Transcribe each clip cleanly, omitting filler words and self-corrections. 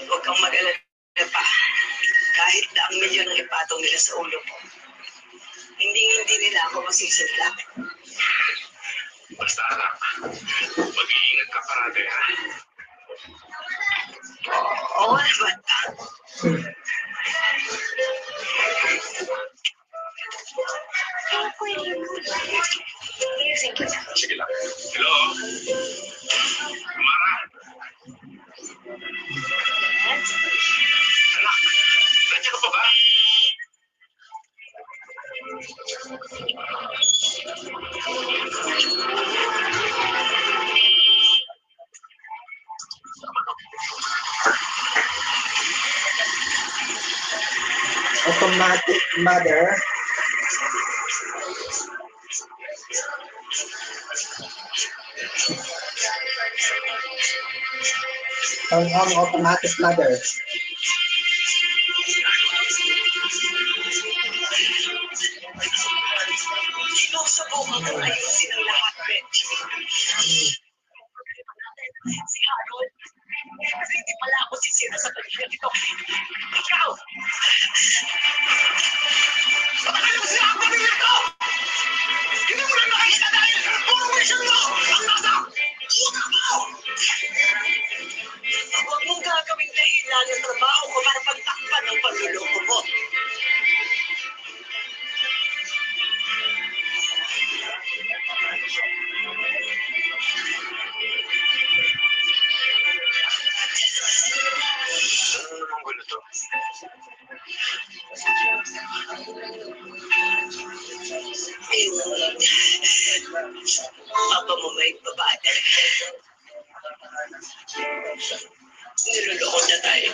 Huwag kang mag-alala pa. Kahit daang milyon ang ipatong nila sa ulo mo, hindi nila ako masisidlak. Basta anak, mag-iingat ka parate ha. Oo naman pa. Sige lang. Hello? Mara? Anak, nandiyan ka pa ba? Automatic mother. Turn on automatic mother. Sinusubukan ko ayusin ang lahat, Betty. Si Harold, kasi hindi pala ako sisira sa pagkakita nito. Ikaw! Bakit mo sila ang pamilya ko? Hindi mo na nakikita dahil puro mission mo ang nasa utak mo! Huwag mong gagawing dahilan ng trabaho ko para pagtakpan ng panluloko mo. Ano namang gulo to? Papa mo may babae. Niloloko na tayo.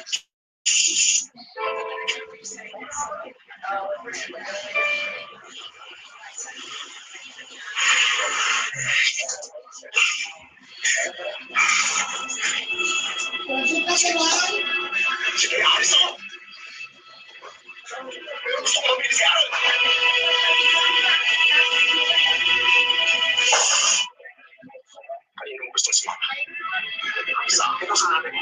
Sige, alis ako! Gusto ko mabili si Harold! Kaninong gusto si Mama? Sa akin o sa akin?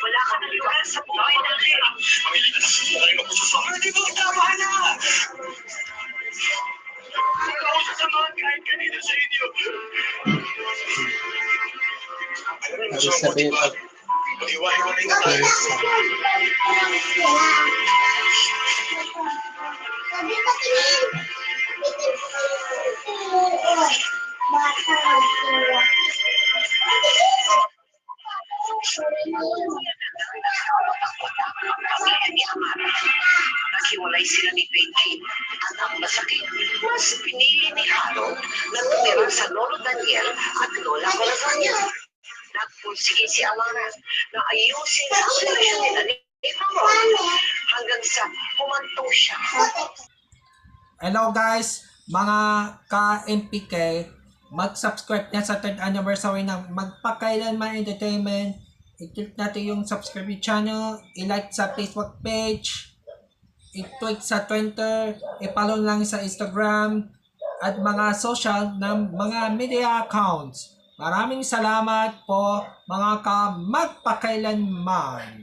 Wala kang naliwala sa buhay natin. Pamilya na lang. Dahil ko puso sa akin. Hindi mo tama na! Wala ako sasamahan kahit kanina sa inyo. Alam mo, gusto ko Sabi diba? Mag-iwahiwalay na tayo. Naghiwalay sila ni Betty at ang masakit, mas pinili ni Harold na tumira sa Lolo Daniel at Lola Corazania. Nagpursige si Amara na ayusin ang relasyon nila ni Harold hanggang sa humantong siya. Hello guys, mga ka-MPK, mag-subscribe na sa 3rd anniversary ng Magpakailanman Entertainment. I-click natin yung subscribe channel, i-like sa Facebook page, i-tweet sa Twitter, i-follow lang sa Instagram, at mga social ng mga media accounts. Maraming salamat po mga ka-magpakailanman.